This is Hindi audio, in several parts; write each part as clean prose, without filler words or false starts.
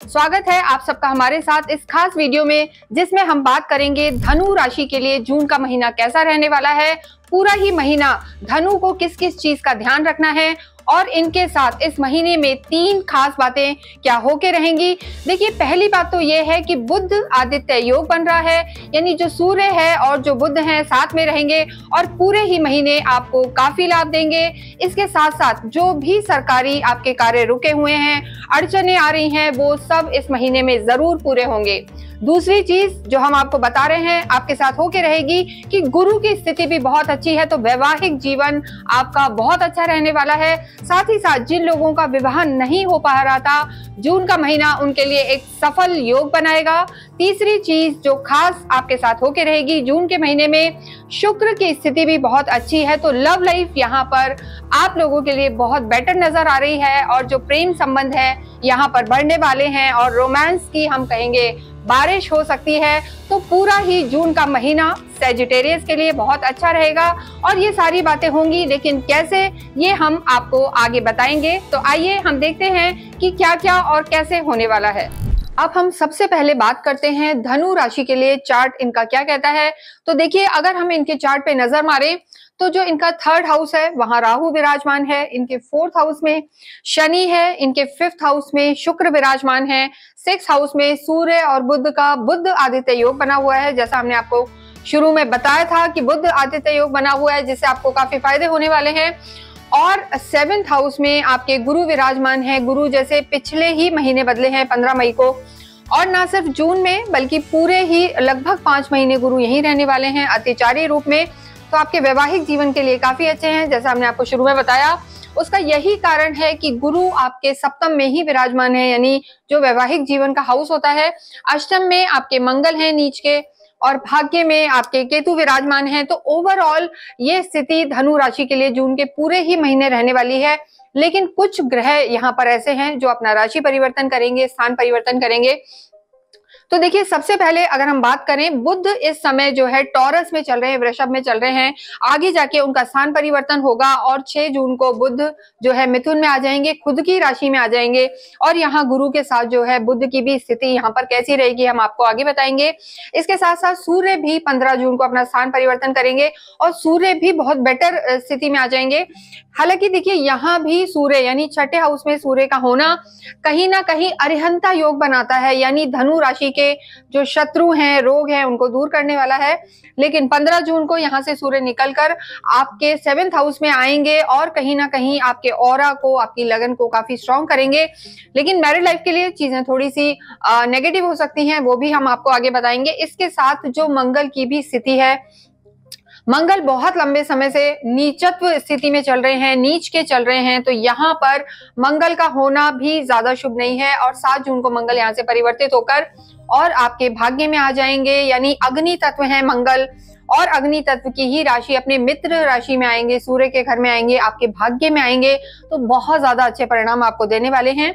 स्वागत है आप सबका हमारे साथ इस खास वीडियो में, जिसमें हम बात करेंगे धनु राशि के लिए जून का महीना कैसा रहने वाला है। पूरा ही महीना धनु को किस किस चीज का ध्यान रखना है और इनके साथ इस महीने में 3 खास बातें क्या होके रहेंगी। देखिए, पहली बात तो ये है कि बुध आदित्य योग बन रहा है, यानी जो सूर्य है और जो बुध हैं साथ में रहेंगे और पूरे ही महीने आपको काफी लाभ देंगे। इसके साथ साथ जो भी सरकारी आपके कार्य रुके हुए हैं, अड़चने आ रही हैं, वो सब इस महीने में जरूर पूरे होंगे। दूसरी चीज जो हम आपको बता रहे हैं आपके साथ होके रहेगी कि गुरु की स्थिति भी बहुत अच्छी है, तो वैवाहिक जीवन आपका बहुत अच्छा रहने वाला है। साथ ही साथ जिन लोगों का विवाह नहीं हो पा रहा था, जून का महीना उनके लिए एक सफल योग बनाएगा। तीसरी चीज जो खास आपके साथ होके रहेगी जून के महीने में, शुक्र की स्थिति भी बहुत अच्छी है, तो लव लाइफ यहाँ पर आप लोगों के लिए बहुत बेटर नजर आ रही है और जो प्रेम संबंध है यहाँ पर बढ़ने वाले हैं और रोमांस की हम कहेंगे बारिश हो सकती है। तो पूरा ही जून का महीना सैजिटेरियस के लिए बहुत अच्छा रहेगा और ये सारी बातें होंगी, लेकिन कैसे ये हम आपको आगे बताएंगे। तो आइए हम देखते हैं कि क्या क्या और कैसे होने वाला है। अब हम सबसे पहले बात करते हैं धनु राशि के लिए चार्ट इनका क्या कहता है। तो देखिए, अगर हम इनके चार्ट पे नजर मारें तो जो इनका 3rd हाउस है वहां राहु विराजमान है, इनके 4th हाउस में शनि है, इनके 5th हाउस में शुक्र विराजमान है, 6th हाउस में सूर्य और बुध का बुध आदित्य योग बना हुआ है। जैसा हमने आपको शुरू में बताया था कि बुध आदित्य योग बना हुआ है, जिससे आपको काफी फायदे होने वाले हैं। और 7th हाउस में आपके गुरु विराजमान है। गुरु जैसे पिछले ही महीने बदले हैं 15 मई को, और ना सिर्फ जून में बल्कि पूरे ही लगभग 5 महीने गुरु यहीं रहने वाले हैं अतिचारी रूप में। तो आपके वैवाहिक जीवन के लिए काफी अच्छे हैं, जैसा हमने आपको शुरू में बताया। उसका यही कारण है कि गुरु आपके सप्तम में ही विराजमान है, यानी जो वैवाहिक जीवन का हाउस होता है। अष्टम में आपके मंगल हैं नीच के और भाग्य में आपके केतु विराजमान हैं। तो ओवरऑल ये स्थिति धनु राशि के लिए जून के पूरे ही महीने रहने वाली है। लेकिन कुछ ग्रह यहाँ पर ऐसे हैं जो अपना राशि परिवर्तन करेंगे, स्थान परिवर्तन करेंगे। तो देखिए, सबसे पहले अगर हम बात करें, बुध इस समय जो है टॉरस में चल रहे हैं, वृषभ में चल रहे हैं। आगे जाके उनका स्थान परिवर्तन होगा और 6 जून को बुध जो है मिथुन में आ जाएंगे, खुद की राशि में आ जाएंगे। और यहाँ गुरु के साथ जो है बुध की भी स्थिति यहाँ पर कैसी रहेगी हम आपको आगे बताएंगे। इसके साथ साथ सूर्य भी 15 जून को अपना स्थान परिवर्तन करेंगे और सूर्य भी बहुत बेटर स्थिति में आ जाएंगे। हालांकि देखिए, यहाँ भी सूर्य यानी 6ठे हाउस में सूर्य का होना कहीं ना कहीं अरिहंता योग बनाता है, यानी धनु राशि के जो शत्रु हैं, रोग हैं, उनको दूर करने वाला है। लेकिन 15 जून को यहाँ से सूर्य निकलकर आपके 7th हाउस में आएंगे और कहीं ना कहीं आपके ऑरा को, आपकी लगन को काफी स्ट्रॉन्ग करेंगे। लेकिन मैरिड लाइफ के लिए चीजें थोड़ी सी नेगेटिव हो सकती हैं, वो भी हम आपको आगे बताएंगे। इसके साथ जो मंगल की भी स्थिति है, मंगल बहुत लंबे समय से नीचत्व स्थिति में चल रहे हैं, नीच के चल रहे हैं, तो यहाँ पर मंगल का होना भी ज्यादा शुभ नहीं है। और 7 जून को मंगल यहाँ से परिवर्तित होकर और आपके भाग्य में आ जाएंगे, यानी अग्नि तत्व है मंगल, और अग्नि तत्व की ही राशि अपने मित्र राशि में आएंगे, सूर्य के घर में आएंगे, आपके भाग्य में आएंगे, तो बहुत ज्यादा अच्छे परिणाम आपको देने वाले हैं।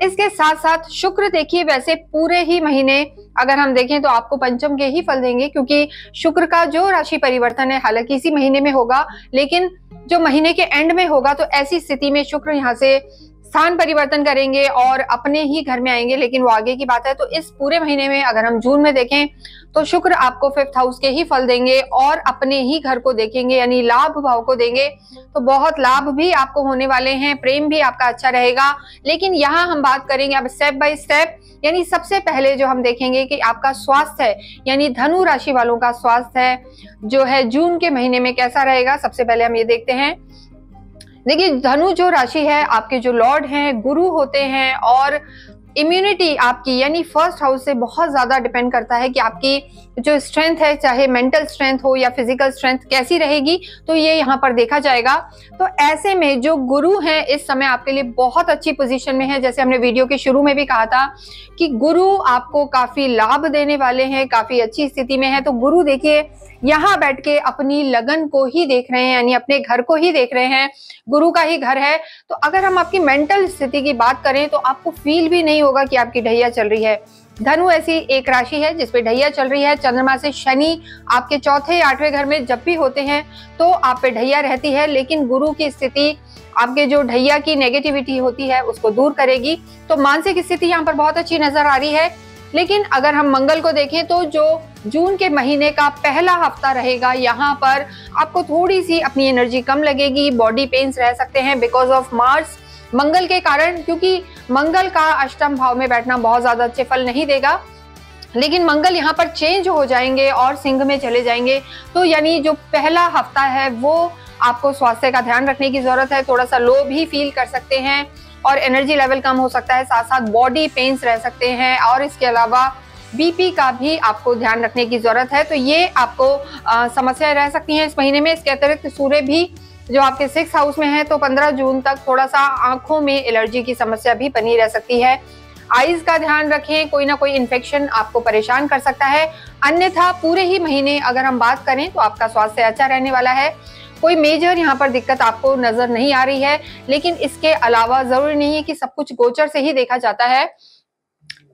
इसके साथ साथ शुक्र देखिए, वैसे पूरे ही महीने अगर हम देखें तो आपको पंचम के ही फल देंगे, क्योंकि शुक्र का जो राशि परिवर्तन है हालांकि इसी महीने में होगा, लेकिन जो महीने के एंड में होगा, तो ऐसी स्थिति में शुक्र यहाँ से स्थान परिवर्तन करेंगे और अपने ही घर में आएंगे, लेकिन वो आगे की बात है। तो इस पूरे महीने में अगर हम जून में देखें तो शुक्र आपको 5th हाउस के ही फल देंगे और अपने ही घर को देखेंगे, यानी लाभ भाव को देंगे। तो बहुत लाभ भी आपको होने वाले हैं, प्रेम भी आपका अच्छा रहेगा। लेकिन यहाँ हम बात करेंगे अब स्टेप बाय स्टेप, यानी सबसे पहले जो हम देखेंगे कि आपका स्वास्थ्य है, यानी धनु राशि वालों का स्वास्थ्य है जो है जून के महीने में कैसा रहेगा। सबसे पहले हम ये देखते हैं। देखिए, धनु जो राशि है, आपके जो लॉर्ड हैं गुरु होते हैं और इम्यूनिटी आपकी यानी 1st हाउस से बहुत ज्यादा डिपेंड करता है कि आपकी जो स्ट्रेंथ है, चाहे मेंटल स्ट्रेंथ हो या फिजिकल स्ट्रेंथ, कैसी रहेगी, तो ये यहाँ पर देखा जाएगा। तो ऐसे में जो गुरु हैं इस समय आपके लिए बहुत अच्छी पोजीशन में है। जैसे हमने वीडियो के शुरू में भी कहा था कि गुरु आपको काफी लाभ देने वाले हैं, काफी अच्छी स्थिति में है। तो गुरु देखिए यहाँ बैठ के अपनी लगन को ही देख रहे हैं, यानी अपने घर को ही देख रहे हैं, गुरु का ही घर है। तो अगर हम आपकी मेंटल स्थिति की बात करें तो आपको फील भी नहीं होगा कि आपकी ढैया चल रही है, धनु ऐसी एक राशि है जिसपे ढैया चल रही है। चंद्रमा से शनि आपके चौथे 8वें घर में जब भी होते हैं तो आप पे ढैया रहती है, लेकिन गुरु की स्थिति आपके जो ढैया की नेगेटिविटी होती है उसको दूर करेगी। तो मानसिक स्थिति यहाँ पर बहुत अच्छी नजर आ रही है। लेकिन अगर हम मंगल को देखें तो जो जून के महीने का पहला हफ्ता रहेगा, यहाँ पर आपको थोड़ी सी अपनी एनर्जी कम लगेगी, बॉडी पेन्स रह सकते हैं बिकॉज ऑफ मार्स, मंगल के कारण, क्योंकि मंगल का अष्टम भाव में बैठना बहुत ज्यादा अच्छे फल नहीं देगा। लेकिन मंगल यहाँ पर चेंज हो जाएंगे और सिंह में चले जाएंगे, तो यानी जो पहला हफ्ता है वो आपको स्वास्थ्य का ध्यान रखने की जरूरत है। थोड़ा सा लो भी फील कर सकते हैं और एनर्जी लेवल कम हो सकता है, साथ साथ बॉडी पेन्स रह सकते हैं और इसके अलावा बीपी का भी आपको ध्यान रखने की जरूरत है। तो ये आपको समस्याएं रह सकती हैं इस महीने में। इसके अतिरिक्त सूर्य भी जो आपके 6th हाउस में है, तो 15 जून तक थोड़ा सा आंखों में एलर्जी की समस्या भी बनी रह सकती है। आईज का ध्यान रखें, कोई ना कोई इन्फेक्शन आपको परेशान कर सकता है। अन्यथा पूरे ही महीने अगर हम बात करें तो आपका स्वास्थ्य अच्छा रहने वाला है। कोई मेजर यहाँ पर दिक्कत आपको नजर नहीं आ रही है, लेकिन इसके अलावा जरूरी नहीं है कि सब कुछ गोचर से ही देखा जाता है।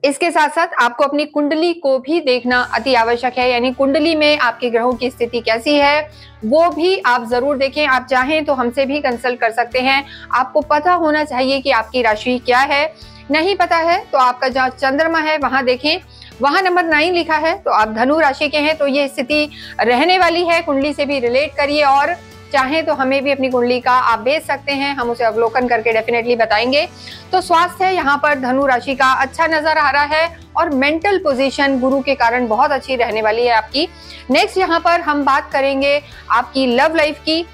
इसके साथ साथ आपको अपनी कुंडली को भी देखना अति आवश्यक है, यानी कुंडली में आपके ग्रहों की स्थिति कैसी है वो भी आप जरूर देखें। आप चाहें तो हमसे भी कंसल्ट कर सकते हैं। आपको पता होना चाहिए कि आपकी राशि क्या है। नहीं पता है तो आपका जहाँ चंद्रमा है वहां देखें, वहां नंबर 9 लिखा है तो आप धनु राशि के हैं, तो ये स्थिति रहने वाली है। कुंडली से भी रिलेट करिए और चाहें तो हमें भी अपनी कुंडली का आप भेज सकते हैं, हम उसे अवलोकन करके डेफिनेटली बताएंगे। तो स्वास्थ्य यहाँ पर धनु राशि का अच्छा नजर आ रहा है और मेंटल पोजीशन गुरु के कारण बहुत अच्छी रहने वाली है आपकी। नेक्स्ट यहाँ पर हम बात करेंगे आपकी लव लाइफ की।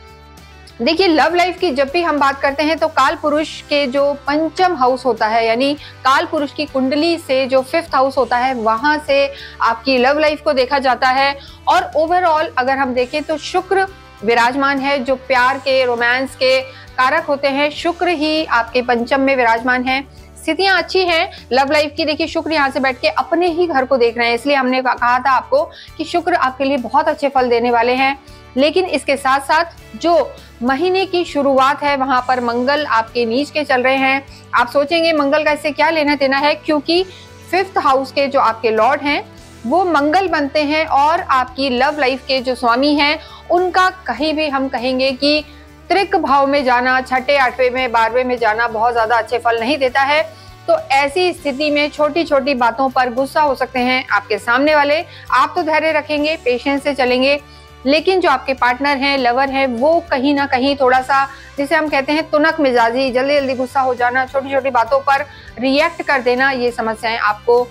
देखिए, लव लाइफ की जब भी हम बात करते हैं तो काल पुरुष के जो पंचम हाउस होता है, यानी काल पुरुष की कुंडली से जो 5th हाउस होता है वहां से आपकी लव लाइफ को देखा जाता है। और ओवरऑल अगर हम देखें तो शुक्र विराजमान है, जो प्यार के, रोमांस के कारक होते हैं। शुक्र ही आपके पंचम में विराजमान है। स्थितियां अच्छी हैं लव लाइफ की। देखिए, शुक्र यहाँ से बैठ के अपने ही घर को देख रहे हैं, इसलिए हमने कहा था आपको कि शुक्र आपके लिए बहुत अच्छे फल देने वाले हैं। लेकिन इसके साथ साथ जो महीने की शुरुआत है वहां पर मंगल आपके नीच के चल रहे हैं। आप सोचेंगे मंगल का इससे क्या लेना देना है, क्योंकि 5th हाउस के जो आपके लॉर्ड हैं वो मंगल बनते हैं और आपकी लव लाइफ के जो स्वामी हैं उनका कहीं भी हम कहेंगे कि त्रिक भाव में जाना, 6ठे 8वें में 12वें में जाना बहुत ज्यादा अच्छे फल नहीं देता है। तो ऐसी स्थिति में छोटी छोटी बातों पर गुस्सा हो सकते हैं आपके सामने वाले। आप तो धैर्य रखेंगे, पेशेंस से चलेंगे, लेकिन जो आपके पार्टनर हैं, लवर हैं, वो कहीं ना कहीं थोड़ा सा, जिसे हम कहते हैं तुनक मिजाजी, जल्दी जल्दी गुस्सा हो जाना, छोटी छोटी बातों पर रिएक्ट कर देना, ये समस्याएं आपको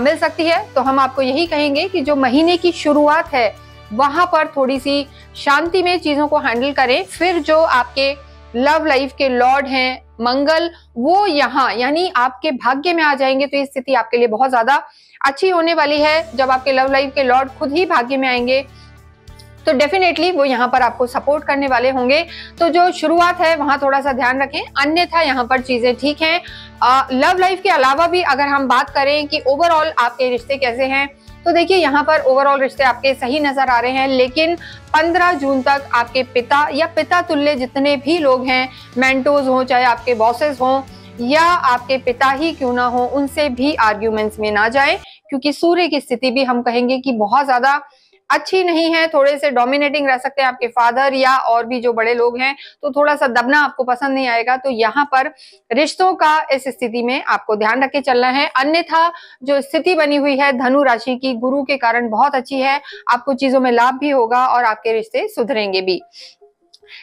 मिल सकती है। तो हम आपको यही कहेंगे कि जो महीने की शुरुआत है वहां पर थोड़ी सी शांति में चीजों को हैंडल करें। फिर जो आपके लव लाइफ के लॉर्ड हैं मंगल, वो यहाँ यानी आपके भाग्य में आ जाएंगे, तो ये स्थिति आपके लिए बहुत ज्यादा अच्छी होने वाली है। जब आपके लव लाइफ के लॉर्ड खुद ही भाग्य में आएंगे तो डेफिनेटली वो यहाँ पर आपको सपोर्ट करने वाले होंगे। तो जो शुरुआत है वहां थोड़ा सा ध्यान रखें, अन्यथा यहाँ पर चीजें ठीक हैं। लव लाइफ के अलावा भी अगर हम बात करें कि ओवरऑल आपके रिश्ते कैसे हैं, तो देखिए यहाँ पर ओवरऑल रिश्ते आपके सही नजर आ रहे हैं। लेकिन 15 जून तक आपके पिता या पिता तुल्य जितने भी लोग हैं, मेंटोर्स हो, चाहे आपके बॉसेस हों या आपके पिता ही क्यों ना हो, उनसे भी आर्ग्यूमेंट्स में ना जाए, क्योंकि सूर्य की स्थिति भी हम कहेंगे कि बहुत ज्यादा अच्छी नहीं है। थोड़े से डोमिनेटिंग रह सकते हैं आपके फादर या और भी जो बड़े लोग हैं, तो थोड़ा सा दबना आपको पसंद नहीं आएगा। तो यहाँ पर रिश्तों का इस स्थिति में आपको ध्यान रख के चलना है। अन्यथा जो स्थिति बनी हुई है धनु राशि की गुरु के कारण बहुत अच्छी है, आपको चीजों में लाभ भी होगा और आपके रिश्ते सुधरेंगे भी।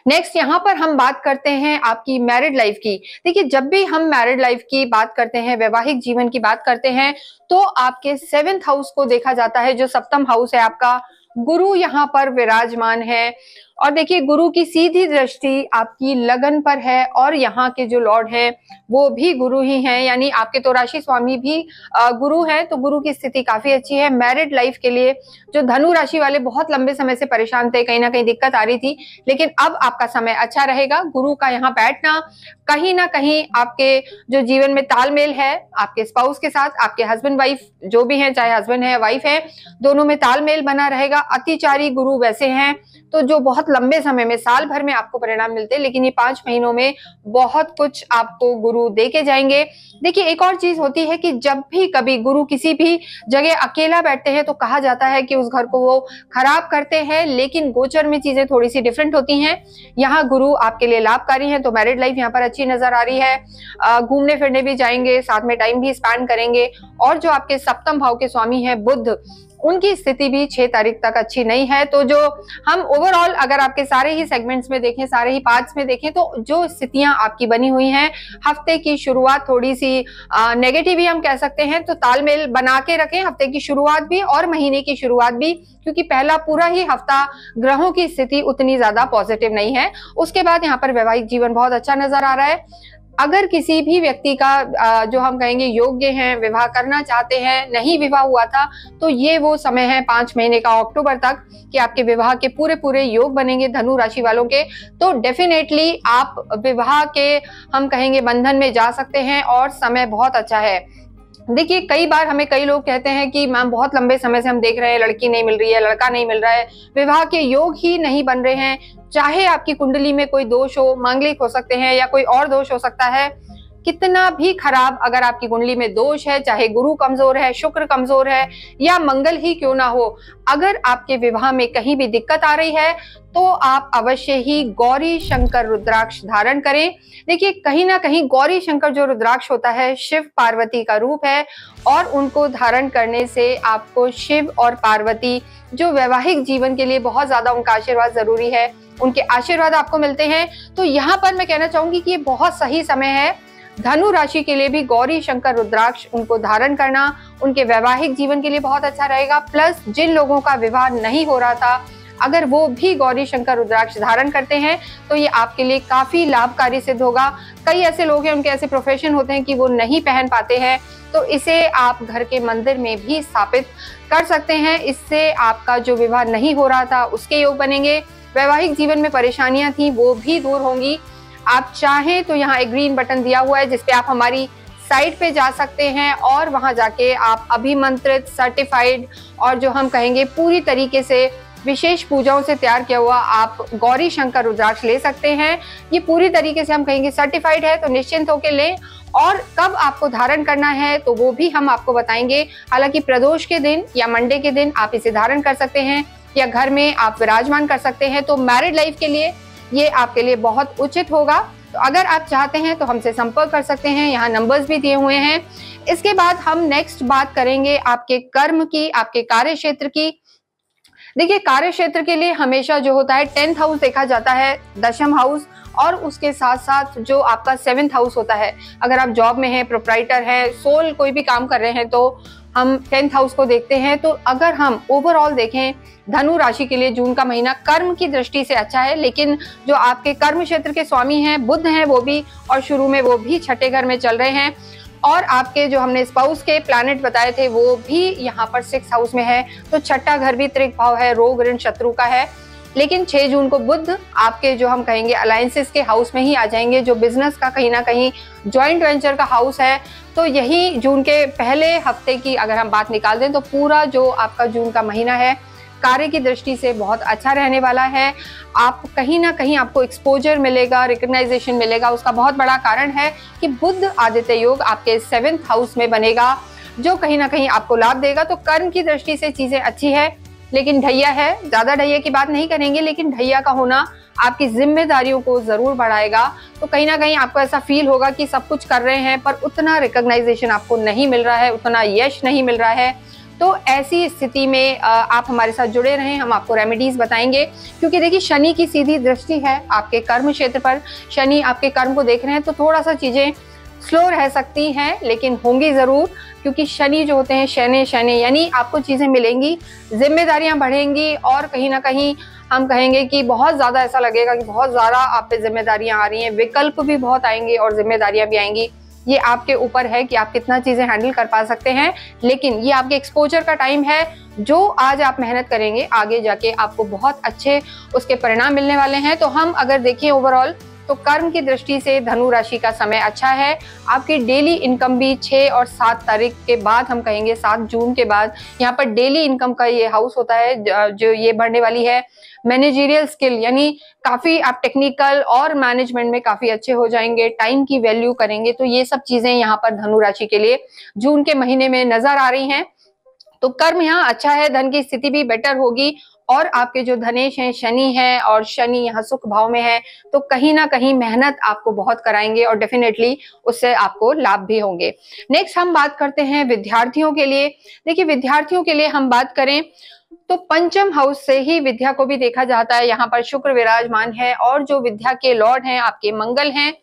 नेक्स्ट यहाँ पर हम बात करते हैं आपकी मैरिड लाइफ की। देखिए, जब भी हम मैरिड लाइफ की बात करते हैं, वैवाहिक जीवन की बात करते हैं, तो आपके 7th हाउस को देखा जाता है, जो सप्तम हाउस है आपका। गुरु यहाँ पर विराजमान है और देखिए गुरु की सीधी दृष्टि आपकी लगन पर है और यहाँ के जो लॉर्ड हैं वो भी गुरु ही हैं, यानी आपके तो राशि स्वामी भी गुरु हैं। तो गुरु की स्थिति काफी अच्छी है। मैरिड लाइफ के लिए जो धनु राशि वाले बहुत लंबे समय से परेशान थे, कहीं ना कहीं दिक्कत आ रही थी, लेकिन अब आपका समय अच्छा रहेगा। गुरु का यहाँ बैठना कहीं ना कहीं आपके जो जीवन में तालमेल है आपके स्पाउस के साथ, आपके हस्बैंड वाइफ जो भी हैं, चाहे हस्बैंड है वाइफ है, दोनों में तालमेल बना रहेगा। अतिचारी गुरु वैसे हैं तो जो बहुत लंबे समय में, साल भर में आपको परिणाम मिलते हैं, लेकिन ये 5 महीनों में बहुत कुछ आपको गुरु दे के जाएंगे। देखिए, एक और चीज होती है कि जब भी कभी गुरु किसी भी जगह अकेला बैठते हैं तो कहा जाता है कि उस घर को वो खराब करते हैं, लेकिन गोचर में चीजें थोड़ी सी डिफरेंट होती हैं। यहाँ गुरु आपके लिए लाभकारी हैं, तो मैरिड लाइफ यहाँ पर अच्छी नजर आ रही है। घूमने फिरने भी जाएंगे, साथ में टाइम भी स्पेंड करेंगे। और जो आपके सप्तम भाव के स्वामी हैं बुध, उनकी स्थिति भी 6 तारीख तक अच्छी नहीं है। तो जो हम ओवरऑल अगर आपके सारे ही सेगमेंट्स में देखें, सारे ही पार्ट्स में देखें, तो जो स्थितियां आपकी बनी हुई हैं, हफ्ते की शुरुआत थोड़ी सी नेगेटिव ही हम कह सकते हैं। तो तालमेल बना के रखें हफ्ते की शुरुआत भी और महीने की शुरुआत भी, क्योंकि पहला पूरा ही हफ्ता ग्रहों की स्थिति उतनी ज्यादा पॉजिटिव नहीं है। उसके बाद यहाँ पर वैवाहिक जीवन बहुत अच्छा नजर आ रहा है। अगर किसी भी व्यक्ति का जो हम कहेंगे योग्य हैं, विवाह करना चाहते हैं, नहीं विवाह हुआ था, तो ये वो समय है 5 महीने का, अक्टूबर तक, कि आपके विवाह के पूरे पूरे योग बनेंगे धनु राशि वालों के। तो डेफिनेटली आप विवाह के हम कहेंगे बंधन में जा सकते हैं और समय बहुत अच्छा है। देखिए, कई बार हमें कई लोग कहते हैं कि मैम बहुत लंबे समय से हम देख रहे हैं, लड़की नहीं मिल रही है, लड़का नहीं मिल रहा है, विवाह के योग ही नहीं बन रहे हैं। चाहे आपकी कुंडली में कोई दोष हो, मांगलिक हो सकते हैं या कोई और दोष हो सकता है, कितना भी खराब अगर आपकी कुंडली में दोष है, चाहे गुरु कमजोर है, शुक्र कमजोर है या मंगल ही क्यों ना हो, अगर आपके विवाह में कहीं भी दिक्कत आ रही है तो आप अवश्य ही गौरी शंकर रुद्राक्ष धारण करें। देखिए, कहीं ना कहीं गौरी शंकर जो रुद्राक्ष होता है शिव पार्वती का रूप है, और उनको धारण करने से आपको शिव और पार्वती जो वैवाहिक जीवन के लिए बहुत ज्यादा उनका आशीर्वाद जरूरी है, उनके आशीर्वाद आपको मिलते हैं। तो यहाँ पर मैं कहना चाहूंगी कि ये बहुत सही समय है धनु राशि के लिए भी गौरी शंकर रुद्राक्ष उनको धारण करना, उनके वैवाहिक जीवन के लिए बहुत अच्छा रहेगा। प्लस जिन लोगों का विवाह नहीं हो रहा था, अगर वो भी गौरी शंकर रुद्राक्ष धारण करते हैं तो ये आपके लिए काफी लाभकारी सिद्ध होगा। कई ऐसे लोग हैं, उनके ऐसे प्रोफेशन होते हैं कि वो नहीं पहन पाते हैं, तो इसे आप घर के मंदिर में भी स्थापित कर सकते हैं। इससे आपका जो विवाह नहीं हो रहा था उसके योग बनेंगे, वैवाहिक जीवन में परेशानियां थी वो भी दूर होंगी। आप चाहें तो यहाँ एक ग्रीन बटन दिया हुआ है जिसपे आप हमारी साइट पे जा सकते हैं और वहां जाके आप अभिमंत्रित, सर्टिफाइड और जो हम कहेंगे पूरी तरीके से विशेष पूजाओं से तैयार किया हुआ आप गौरी शंकर रुद्राक्ष ले सकते हैं। ये पूरी तरीके से हम कहेंगे सर्टिफाइड है, तो निश्चिंत होकर लें। और कब आपको धारण करना है तो वो भी हम आपको बताएंगे। हालांकि प्रदोष के दिन या मंडे के दिन आप इसे धारण कर सकते हैं या घर में आप विराजमान कर सकते हैं। तो मैरिड लाइफ के लिए ये आपके लिए बहुत उचित होगा। तो अगर आप चाहते हैं तो हमसे संपर्क कर सकते हैं, यहाँ नंबर्स भी दिए हुए हैं। इसके बाद हम नेक्स्ट बात करेंगे आपके कर्म की, आपके कार्य क्षेत्र की। देखिए, कार्य क्षेत्र के लिए हमेशा जो होता है 10th हाउस देखा जाता है, दशम हाउस, और उसके साथ साथ जो आपका 7th हाउस होता है। अगर आप जॉब में हैं, प्रोप्राइटर हैं, सोल कोई भी काम कर रहे हैं तो हम 10th हाउस को देखते हैं। तो अगर हम ओवरऑल देखें धनु राशि के लिए जून का महीना कर्म की दृष्टि से अच्छा है, लेकिन जो आपके कर्म क्षेत्र के स्वामी हैं बुध हैं वो भी, और शुरू में वो भी छठे घर में चल रहे हैं, और आपके जो हमने स्पाउस के प्लैनेट बताए थे वो भी यहाँ पर 6th हाउस में है। तो छठा घर भी त्रिक भाव है, रोग ऋण शत्रु का है। लेकिन 6 जून को बुध आपके जो हम कहेंगे अलायंसेस के हाउस में ही आ जाएंगे, जो बिजनेस का कहीं ना कहीं जॉइंट वेंचर का हाउस है। तो यही जून के पहले हफ्ते की अगर हम बात निकाल दें तो पूरा जो आपका जून का महीना है कार्य की दृष्टि से बहुत अच्छा रहने वाला है। आप कहीं ना कहीं आपको एक्सपोजर मिलेगा, रिकग्नाइजेशन मिलेगा। उसका बहुत बड़ा कारण है कि बुध आदित्य योग आपके 7th हाउस में बनेगा, जो कहीं ना कहीं आपको लाभ देगा। तो कर्म की दृष्टि से चीजें अच्छी है, लेकिन ढैया है, ज्यादा ढैया की बात नहीं करेंगे, लेकिन ढैया का होना आपकी जिम्मेदारियों को जरूर बढ़ाएगा। तो कहीं ना कहीं आपको ऐसा फील होगा कि सब कुछ कर रहे हैं पर उतना रिकग्नाइजेशन आपको नहीं मिल रहा है, उतना यश नहीं मिल रहा है। तो ऐसी स्थिति में आप हमारे साथ जुड़े रहें, हम आपको रेमेडीज बताएंगे। क्योंकि देखिए, शनि की सीधी दृष्टि है आपके कर्म क्षेत्र पर, शनि आपके कर्म को देख रहे हैं, तो थोड़ा सा चीजें स्लो रह सकती हैं, लेकिन होंगी जरूर। क्योंकि शनि जो होते हैं शनि शनि, यानी आपको चीजें मिलेंगी, जिम्मेदारियां बढ़ेंगी, और कहीं ना कहीं हम कहेंगे कि बहुत ज्यादा ऐसा लगेगा कि बहुत ज्यादा आप पे जिम्मेदारियां आ रही हैं, विकल्प भी बहुत आएंगे और जिम्मेदारियां भी आएंगी। ये आपके ऊपर है कि आप कितना चीजें हैंडल कर पा सकते हैं, लेकिन ये आपके एक्सपोजर का टाइम है। जो आज आप मेहनत करेंगे आगे जाके आपको बहुत अच्छे उसके परिणाम मिलने वाले हैं। तो हम अगर देखें ओवरऑल तो कर्म की दृष्टि से धनु राशि का समय अच्छा है। आपकी डेली इनकम भी 6 और 7 तारीख के बाद, हम कहेंगे 7 जून के बाद, यहाँ पर डेली इनकम का ये हाउस होता है जो ये बढ़ने वाली है। मैनेजरियल स्किल यानी काफी आप टेक्निकल और मैनेजमेंट में काफी अच्छे हो जाएंगे, टाइम की वैल्यू करेंगे। तो ये सब चीजें यहाँ पर धनु राशि के लिए जून के महीने में नजर आ रही हैं। तो कर्म यहाँ अच्छा है, धन की स्थिति भी बेटर होगी और आपके जो धनेश हैं शनि है और शनि यहाँ सुख भाव में है, तो कहीं ना कहीं मेहनत आपको बहुत कराएंगे और डेफिनेटली उससे आपको लाभ भी होंगे। नेक्स्ट हम बात करते हैं विद्यार्थियों के लिए। देखिए विद्यार्थियों के लिए हम बात करें तो पंचम हाउस से ही विद्या को भी देखा जाता है। यहाँ पर शुक्र विराजमान है और जो विद्या के लॉर्ड हैं आपके मंगल हैं,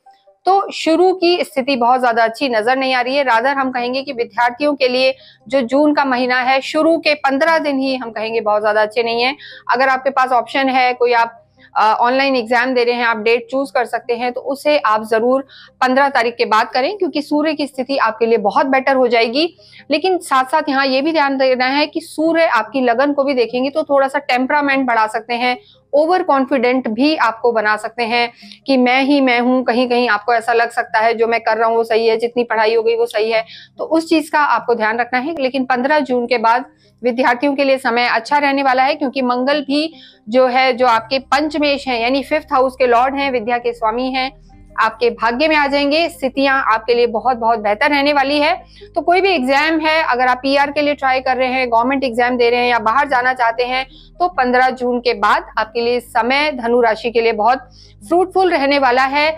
तो शुरू की स्थिति बहुत ज्यादा अच्छी नजर नहीं आ रही है। रादर हम कहेंगे कि विद्यार्थियों के लिए जो जून का महीना है, शुरू के 15 दिन ही हम कहेंगे बहुत ज्यादा अच्छे नहीं है। अगर आपके पास ऑप्शन है, कोई आप ऑनलाइन एग्जाम दे रहे हैं, आप डेट चूज कर सकते हैं, तो उसे आप जरूर 15 तारीख के बाद करें, क्योंकि सूर्य की स्थिति आपके लिए बहुत बेटर हो जाएगी। लेकिन साथ साथ यहाँ ये भी ध्यान देना है कि सूर्य आपकी लगन को भी देखेंगे तो थोड़ा सा टेम्परामेंट बढ़ा सकते हैं, ओवर कॉन्फिडेंट भी आपको बना सकते हैं कि मैं ही मैं हूं। कहीं कहीं आपको ऐसा लग सकता है जो मैं कर रहा हूँ वो सही है, जितनी पढ़ाई हो गई वो सही है, तो उस चीज का आपको ध्यान रखना है। लेकिन 15 जून के बाद विद्यार्थियों के लिए समय अच्छा रहने वाला है, क्योंकि मंगल भी जो है, जो आपके पंचमेश हैं यानी 5th हाउस के लॉर्ड हैं, विद्या के स्वामी हैं, आपके भाग्य में आ जाएंगे। स्थितियां आपके लिए बहुत बहुत बेहतर रहने वाली है। तो कोई भी एग्जाम है, अगर आप पीआर के लिए ट्राई कर रहे हैं, गवर्नमेंट एग्जाम दे रहे हैं या बाहर जाना चाहते हैं, तो 15 जून के बाद आपके लिए समय धनु राशि के लिए बहुत फ्रूटफुल रहने वाला है।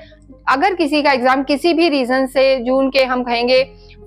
अगर किसी का एग्जाम किसी भी रीजन से जून के हम कहेंगे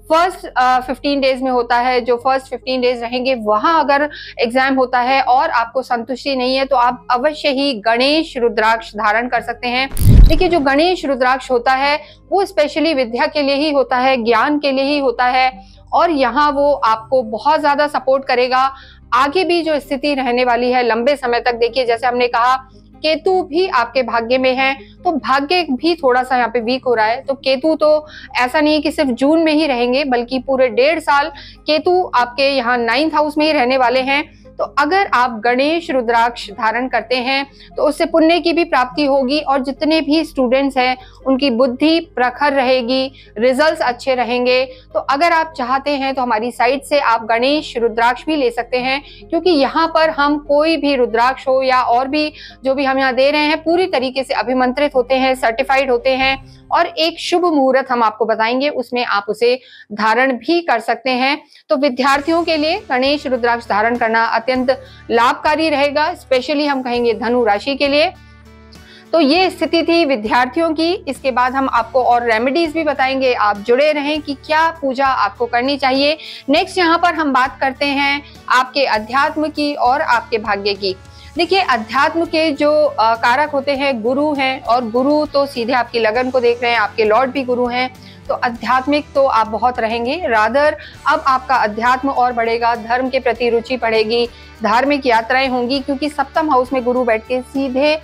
फर्स्ट 15 डेज में होता है, जो फर्स्ट 15 डेज रहेंगे वहां अगर एग्जाम होता है और आपको संतुष्टि नहीं है, तो आप अवश्य ही गणेश रुद्राक्ष धारण कर सकते हैं। देखिए जो गणेश रुद्राक्ष होता है वो स्पेशली विद्या के लिए ही होता है, ज्ञान के लिए ही होता है, और यहाँ वो आपको बहुत ज्यादा सपोर्ट करेगा। आगे भी जो स्थिति रहने वाली है लंबे समय तक, देखिए जैसे हमने कहा केतु भी आपके भाग्य में है, तो भाग्य भी थोड़ा सा यहाँ पे वीक हो रहा है। तो केतु तो ऐसा नहीं है कि सिर्फ जून में ही रहेंगे, बल्कि पूरे 1.5 साल केतु आपके यहाँ 9th हाउस में ही रहने वाले हैं। तो अगर आप गणेश रुद्राक्ष धारण करते हैं तो उससे पुण्य की भी प्राप्ति होगी, और जितने भी स्टूडेंट्स हैं उनकी बुद्धि प्रखर रहेगी, रिजल्ट्स अच्छे रहेंगे। तो अगर आप चाहते हैं तो हमारी साइट से आप गणेश रुद्राक्ष भी ले सकते हैं, क्योंकि यहाँ पर हम कोई भी रुद्राक्ष हो या और भी जो भी हम यहाँ दे रहे हैं पूरी तरीके से अभिमंत्रित होते हैं, सर्टिफाइड होते हैं, और एक शुभ मुहूर्त हम आपको बताएंगे, उसमें आप उसे धारण भी कर सकते हैं। तो विद्यार्थियों के लिए गणेश रुद्राक्ष धारण करना अत्यंत लाभकारी रहेगा, स्पेशली हम कहेंगे धनु राशि के लिए। तो ये स्थिति थी विद्यार्थियों की। इसके बाद हम आपको और रेमेडीज भी बताएंगे, आप जुड़े रहें कि क्या पूजा आपको करनी चाहिए। नेक्स्ट यहाँ पर हम बात करते हैं आपके अध्यात्म की और आपके भाग्य की। देखिए अध्यात्म के जो कारक होते हैं गुरु हैं, और गुरु तो सीधे आपकी लगन को देख रहे हैं, आपके लॉर्ड भी गुरु हैं, तो आध्यात्मिक तो आप बहुत रहेंगे। रादर अब आपका अध्यात्म और बढ़ेगा, धर्म के प्रति रुचि बढ़ेगी, धार्मिक यात्राएं होंगी, क्योंकि 7th हाउस में गुरु बैठ के सीधे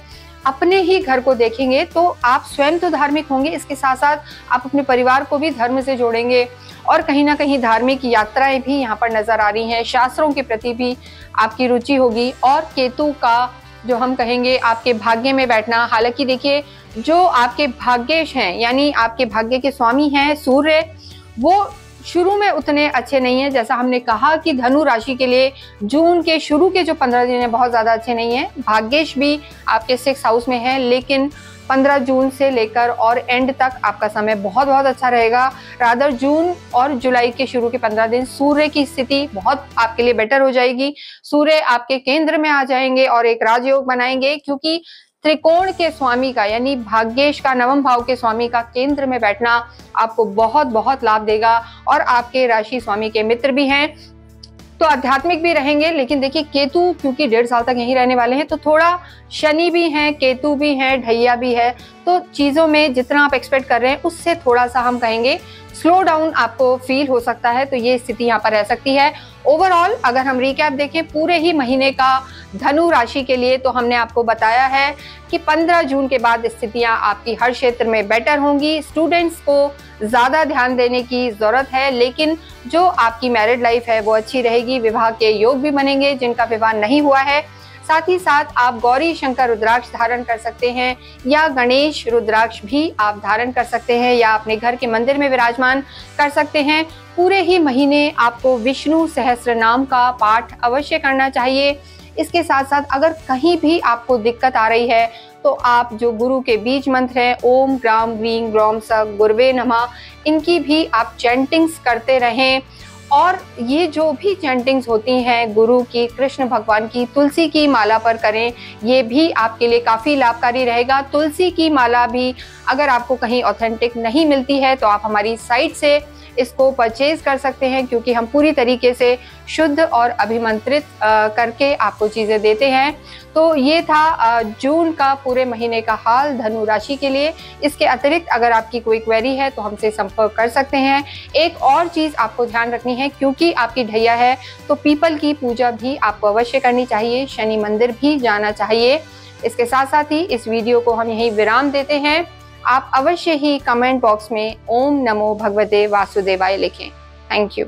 अपने ही घर को देखेंगे। तो आप स्वयं तो धार्मिक होंगे, इसके साथ साथ आप अपने परिवार को भी धर्म से जोड़ेंगे, और कहीं ना कहीं धार्मिक यात्राएं भी यहाँ पर नजर आ रही हैं। शास्त्रों के प्रति भी आपकी रुचि होगी। और केतु का जो हम कहेंगे आपके भाग्य में बैठना, हालांकि देखिए जो आपके भाग्येश हैं यानी आपके भाग्य के स्वामी हैं सूर्य, वो शुरू में उतने अच्छे नहीं है। जैसा हमने कहा कि धनु राशि के लिए जून के शुरू के जो 15 दिन है बहुत ज्यादा अच्छे नहीं है। भाग्येश भी आपके 6th हाउस में है, लेकिन 15 जून से लेकर और एंड तक आपका समय बहुत बहुत अच्छा रहेगा। रादर जून और जुलाई के शुरू के 15 दिन सूर्य की स्थिति बहुत आपके लिए बेटर हो जाएगी। सूर्य आपके केंद्र में आ जाएंगे और एक राजयोग बनाएंगे, क्योंकि त्रिकोण के स्वामी का यानी भाग्येश का 9वें भाव के स्वामी का केंद्र में बैठना आपको बहुत बहुत लाभ देगा, और आपके राशि स्वामी के मित्र भी हैं, तो आध्यात्मिक भी रहेंगे। लेकिन देखिए केतु क्योंकि 1.5 साल तक यहीं रहने वाले हैं, तो थोड़ा शनि भी हैं, केतु भी हैं, ढैया भी है, तो चीजों में जितना आप एक्सपेक्ट कर रहे हैं उससे थोड़ा सा हम कहेंगे स्लो डाउन आपको फील हो सकता है। तो ये स्थिति यहाँ पर रह सकती है। ओवरऑल अगर हम रिकैप देखें पूरे ही महीने का धनु राशि के लिए, तो हमने आपको बताया है कि 15 जून के बाद स्थितियां आपकी हर क्षेत्र में बेटर होंगी। स्टूडेंट्स को ज्यादा ध्यान देने की जरूरत है, लेकिन जो आपकी मैरिड लाइफ है वो अच्छी रहेगी। विवाह के योग भी बनेंगे, जिनका विवाह नहीं हुआ है साथ ही साथ आप गौरी शंकर रुद्राक्ष धारण कर सकते हैं या गणेश रुद्राक्ष भी आप धारण कर सकते हैं या अपने घर के मंदिर में विराजमान कर सकते हैं। पूरे ही महीने आपको विष्णु सहस्त्र नाम का पाठ अवश्य करना चाहिए। इसके साथ साथ अगर कहीं भी आपको दिक्कत आ रही है तो आप जो गुरु के बीज मंत्र हैं ओम ग्राम ग्रीं ग्रौम स गुरवे नमः, इनकी भी आप चैंटिंग्स करते रहें। और ये जो भी चैंटिंग्स होती हैं गुरु की, कृष्ण भगवान की, तुलसी की माला पर करें, ये भी आपके लिए काफ़ी लाभकारी रहेगा। तुलसी की माला भी अगर आपको कहीं ऑथेंटिक नहीं मिलती है तो आप हमारी साइट से इसको परचेज कर सकते हैं, क्योंकि हम पूरी तरीके से शुद्ध और अभिमंत्रित करके आपको चीज़ें देते हैं। तो ये था जून का पूरे महीने का हाल धनु राशि के लिए। इसके अतिरिक्त अगर आपकी कोई क्वेरी है तो हमसे संपर्क कर सकते हैं। एक और चीज़ आपको ध्यान रखनी है, क्योंकि आपकी ढैया है तो पीपल की पूजा भी आपको अवश्य करनी चाहिए, शनि मंदिर भी जाना चाहिए। इसके साथ साथ ही इस वीडियो को हम यहीं विराम देते हैं। आप अवश्य ही कमेंट बॉक्स में ओम नमो भगवते वासुदेवाय लिखें। Thank you.